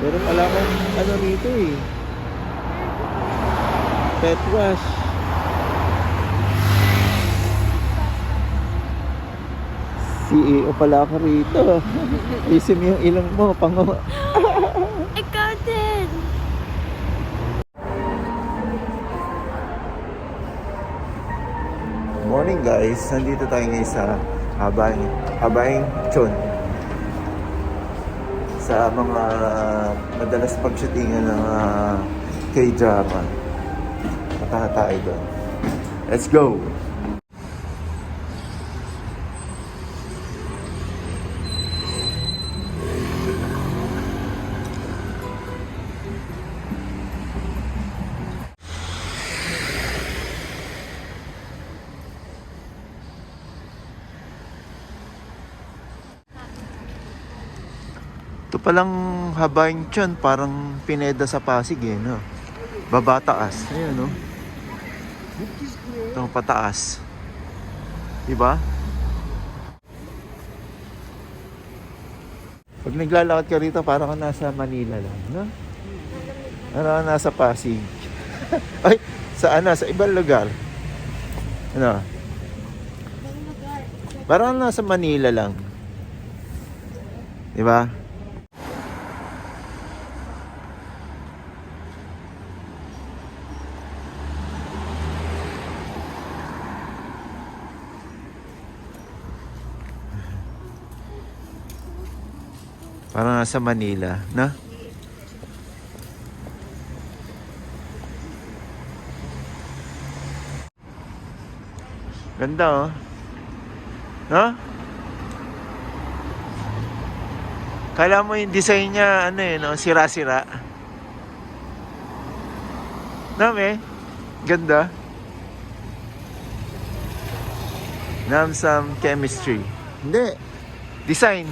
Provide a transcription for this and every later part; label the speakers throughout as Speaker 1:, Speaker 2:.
Speaker 1: Meron pala akong ano rito eh. Pet wash. CEO pala ako rito. Isim yung ilong mo.
Speaker 2: Ikaw din.
Speaker 1: Morning guys. Nandito tayo ngayon sa Habaing Chon. Sa mga madalas pag-shootingan ng K-drama. Mataha tayo doon. Let's go! Ito palang Habaing Chon, parang Pineda sa Pasig eh, no? Baba taas. Ayun, no? Ito pataas. Diba? Pag naglalakad ka rito, parang ka nasa Manila lang, no? Parang ka nasa Pasig. Ay, sa ano? Sa ibang lugar. Ano? Parang nasa Manila lang. Diba? Parang nasa Manila, na? Ganda, oh. No? Kala mo yung design niya, ano eh, no? Sira-sira. No, me? Ganda. Namsam Chemistry. Hindi. Design.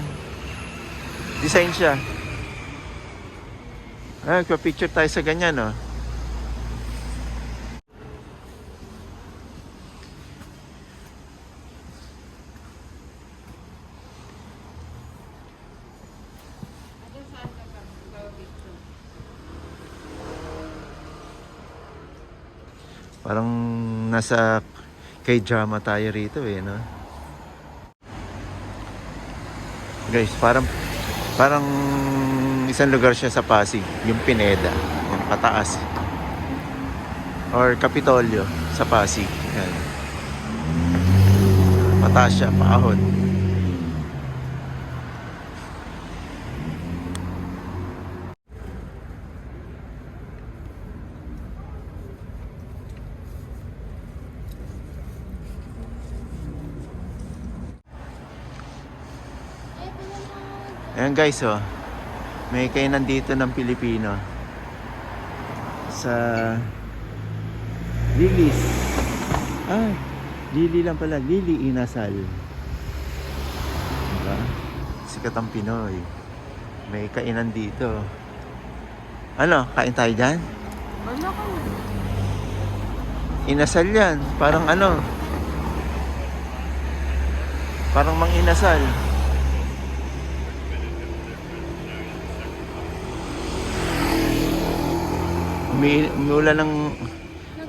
Speaker 1: Design siya. Nagpa-picture tayo sa ganyan, no? Parang nasa K-drama tayo rito eh, no? Guys, parang isang lugar siya sa Pasig, yung Pineda, yung pataas. Or Kapitolyo sa Pasig. Yan. Pataas siya, paahon. Ayan guys, oh. May kainan dito ng Pilipino. Sa Lilis. Ay, Lili lang pala. Lili Inasal. Diba? Sikat ang Pinoy. May kainan dito. Ano, kain tayo dyan?
Speaker 2: Ano ka?
Speaker 1: Inasal yan. Parang ano? Parang mang inasal. Umuulan ng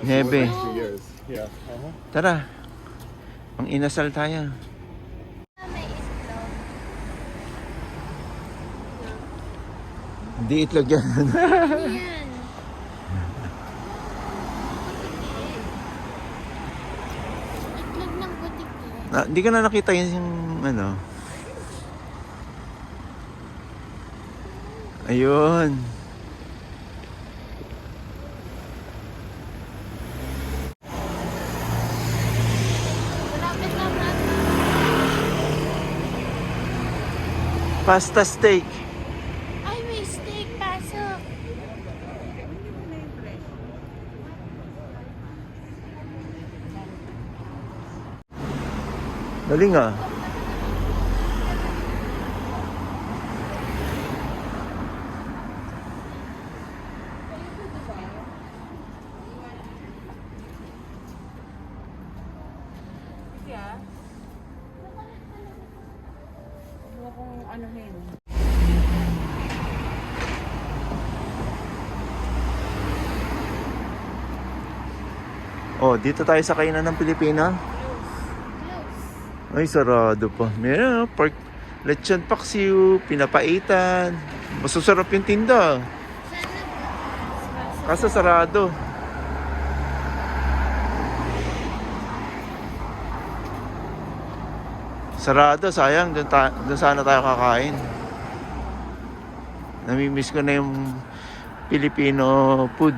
Speaker 1: nebe. Tara. Ang inasal tayo.
Speaker 2: May itlog.
Speaker 1: Hindi itlog yan.
Speaker 2: Yan. Itlog ng butik.
Speaker 1: Hindi ka na nakita yung ano. Ayun.
Speaker 2: Malapit lang natin.
Speaker 1: Pasta steak.
Speaker 2: Ay, may steak. Pasok.
Speaker 1: Galing ah. Oh, dito tayo sa kainan ng Pilipina.
Speaker 2: Close.
Speaker 1: Ay, sarado pa. Meron, pork, lechon paksiw, pinapaitan. Masasarap yung tinda.
Speaker 2: Sana
Speaker 1: Kaso sarado. Sarado, sayang. Doon sana tayo kakain. Namimiss ko na yung Filipino food.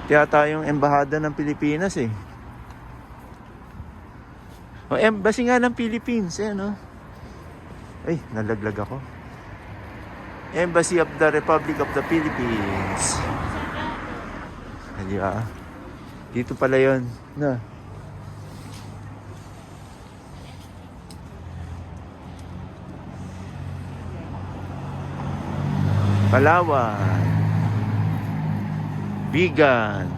Speaker 1: Kaya tayong embahada ng Pilipinas eh. O, embassy nga ng Philippines eh, no? Ay, nalaglag ako. Embassy of the Republic of the Philippines. Ay, dito pala yun. Na. Palawan. Bigan.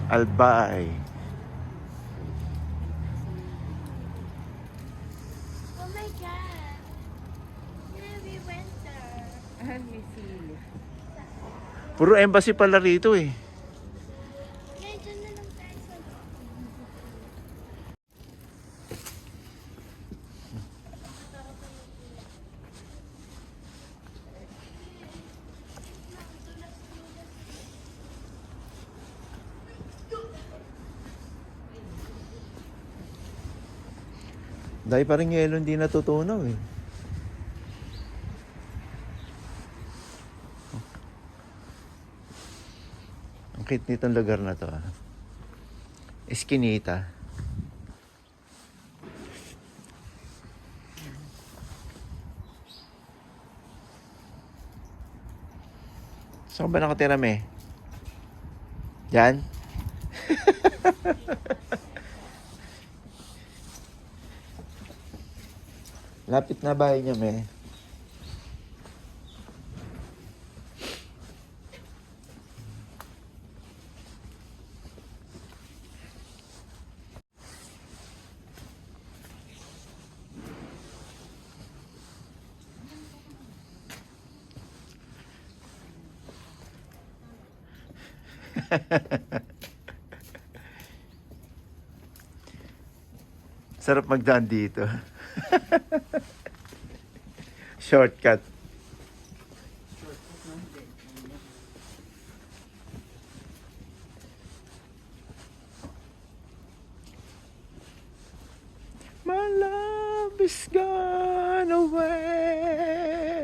Speaker 1: Albay.
Speaker 2: Oh my God. Yeah, we went there.
Speaker 1: Puro embassy pala rito eh.
Speaker 2: Kaya dyan na lang tayo sa
Speaker 1: Dahil parang yelo hindi natutunaw eh. Ang cute nitong lugar na to ah. Eskinita. Saan ba nakatira me? Diyan? Lapit na bahay niya, me. Sarap magdaan dito. Shortcut. My love is gone away.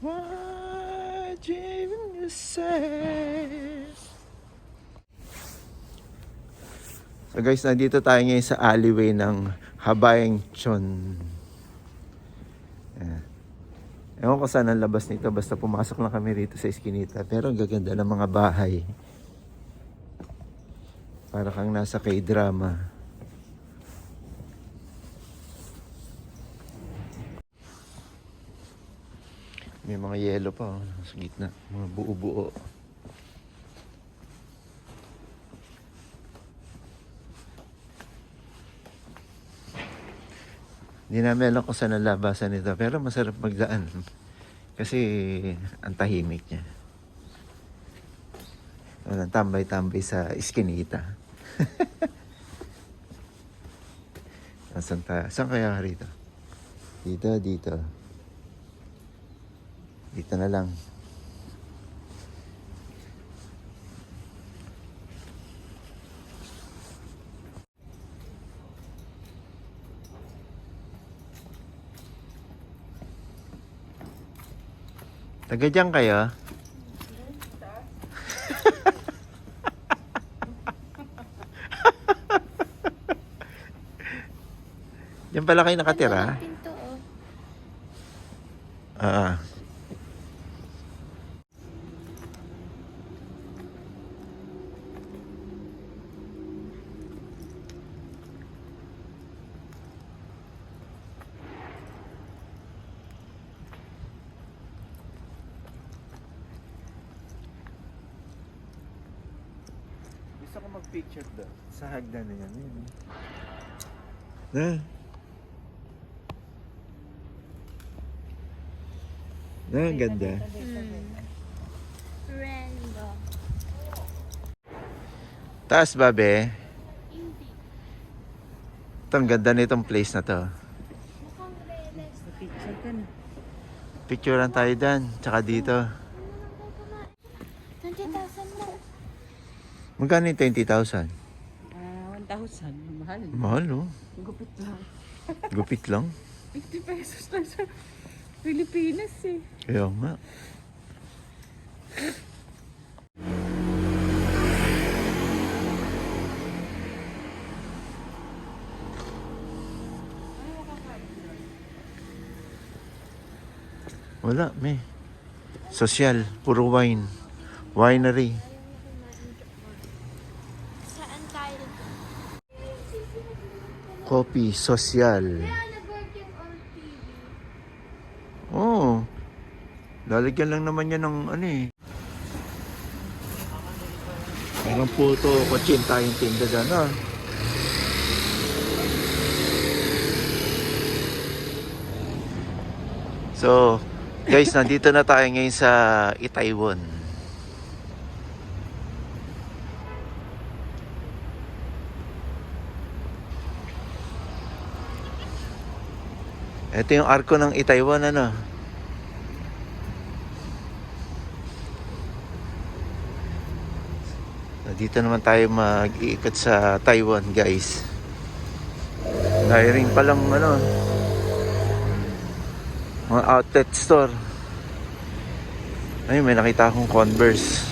Speaker 1: What did you say? So guys, nandito tayo ngayon sa alleyway ng Habayang Chon. Ewan ko saan ang labas nito, basta pumasok lang kami rito sa Eskinita. Pero ang gaganda ng mga bahay. Para kang nasa K-drama. May mga yelo pa sa gitna, mga buo-buo. Hindi namin alam kung saan ang labasan nito, pero masarap magdaan. Kasi ang tahimik niya. Walang tambay-tambay sa Eskinita. Saan kaya rito? Dito. Dito na lang. Taga dyan kayo? Diyan pala kayo nakatira?
Speaker 2: Ano ang pinto, oh.
Speaker 1: Ah. Gusto ko mag-picture doon. Sa hagdan na yan. Na. Na, ang ganda. Taas ba, be?
Speaker 2: Hindi.
Speaker 1: Ito, ang ganda nitong place na to.
Speaker 2: Mukhang realistic.
Speaker 3: Picture ka na.
Speaker 1: Picturean tayo dyan, tsaka dito.
Speaker 2: 20,000 mo.
Speaker 1: Magkano yung 20,000?
Speaker 3: 1,000. Mahal.
Speaker 1: Mahal, oh.
Speaker 3: Gupit lang.
Speaker 1: Gupit lang.
Speaker 3: 50 pesos lang sa Pilipinas eh.
Speaker 1: Kaya nga. Wala, may. Social, puro wine. Winery.
Speaker 2: Saan tayo?
Speaker 1: Coffee, social.
Speaker 2: Kaya nag-work yung old TV.
Speaker 1: Oo. Lalagyan lang naman yan ng ano eh. Parang puto, kotsin tayong tinda dyan, ah. So, guys, nandito na tayo ngayon sa Itaewon. Ito yung arko ng Itaewon, ano? Dito naman tayo mag-iikot sa Taiwan, guys. Hiring pa lang, ano, mga outlet store. Ay, may nakita akong Converse.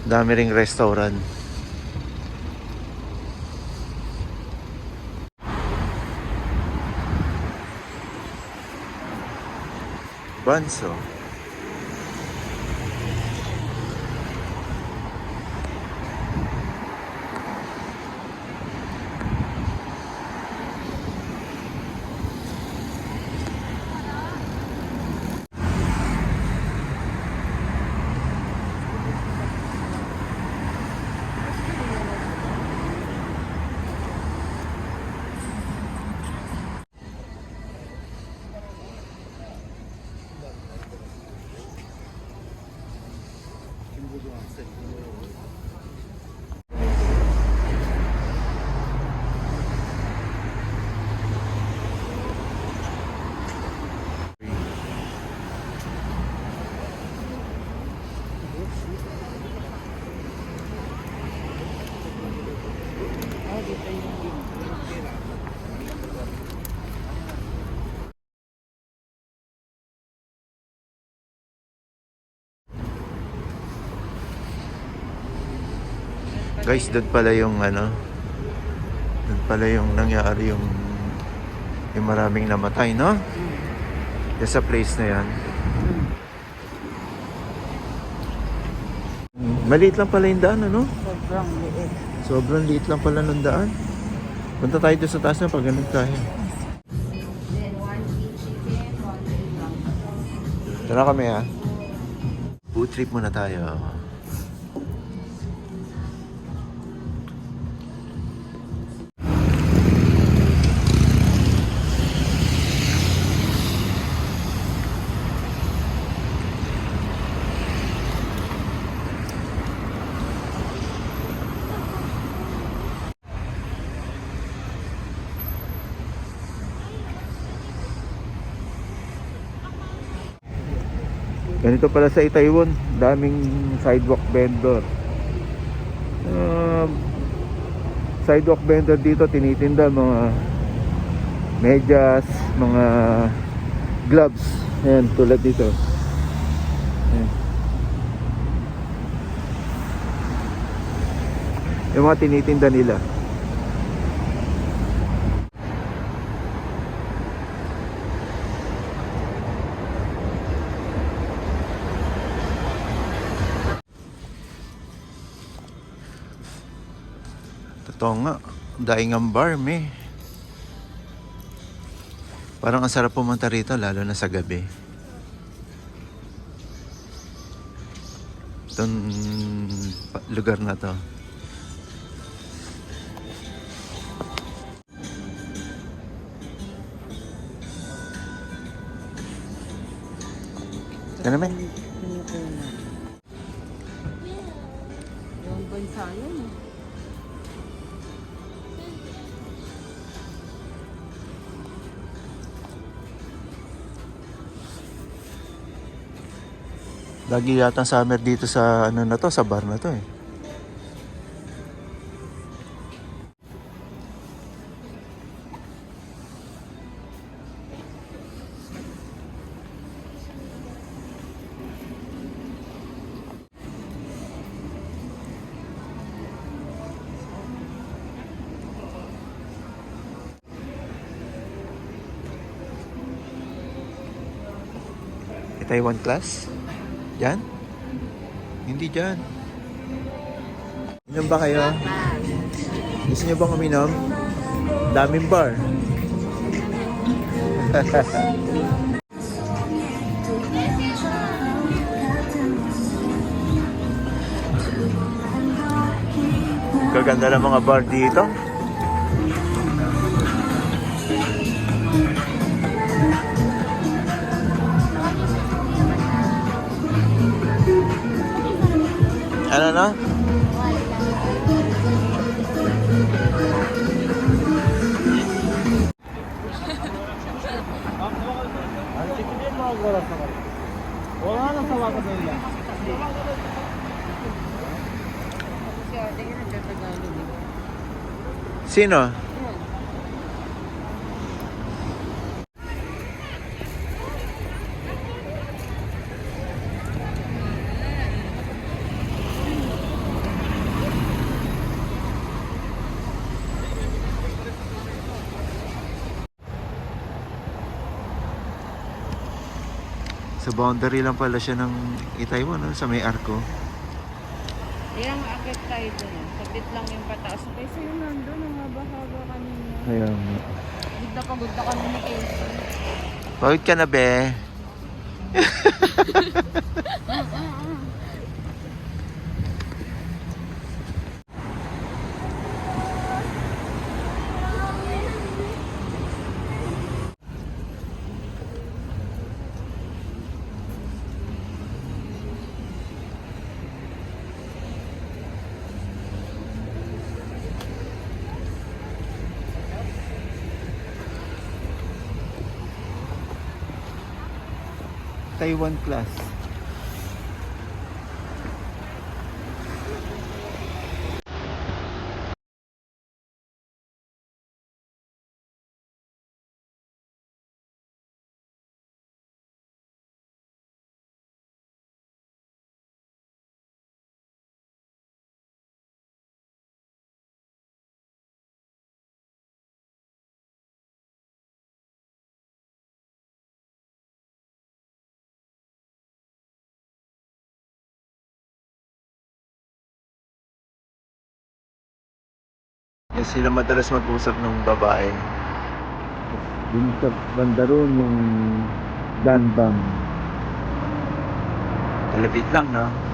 Speaker 1: Dami ring restaurant. Banso. Guys, doon pala yung ano, doon pala yung nangyari yung maraming namatay, no? Yung sa place na yan. Maliit lang pala yung daan, ano?
Speaker 3: Sobrang liit.
Speaker 1: Sobrang liit lang pala ng daan. Punta tayo doon sa taas na pag ganun tayo. Tara kami, ha? Food trip muna tayo. Ganito pala sa Itaewon, daming sidewalk vendor. Sidewalk vendor dito tinitinda mga medyas, mga gloves. Ayan, tulad dito. Ayan. Yung mga tinitinda nila. Totoo nga, daing ang bar, me. Parang ang sarap pumunta rito, lalo na sa gabi. Itong lugar na to. Ano naman?
Speaker 3: Pinukunan. Yung bansa yan eh.
Speaker 1: Lagi yata summer dito sa ano na to, sa bar na to eh. Taiwan class? Diyan? Hindi dyan. Inom ba kayo? Gusto nyo bang uminom? Daming bar. Gaganda ng mga bar dito. Ano na?
Speaker 3: Kasi ate yun nagtatagalog eh.
Speaker 1: Sino? Sa boundary lang pala siya ng Itaewon, no? Sa may arko.
Speaker 3: Ilang akit tayo dun ah. Sabit lang yung pataas. Kaysa yung nandun, ang haba-haba kanina.
Speaker 1: Kaya
Speaker 3: Gudda ka kanina Casey.
Speaker 1: Pagod ka na, be. Taiwan class. Yan sila madalas mag-usap ng babae. Dun sa banda roon, yung Danbang. Kalapit lang, no?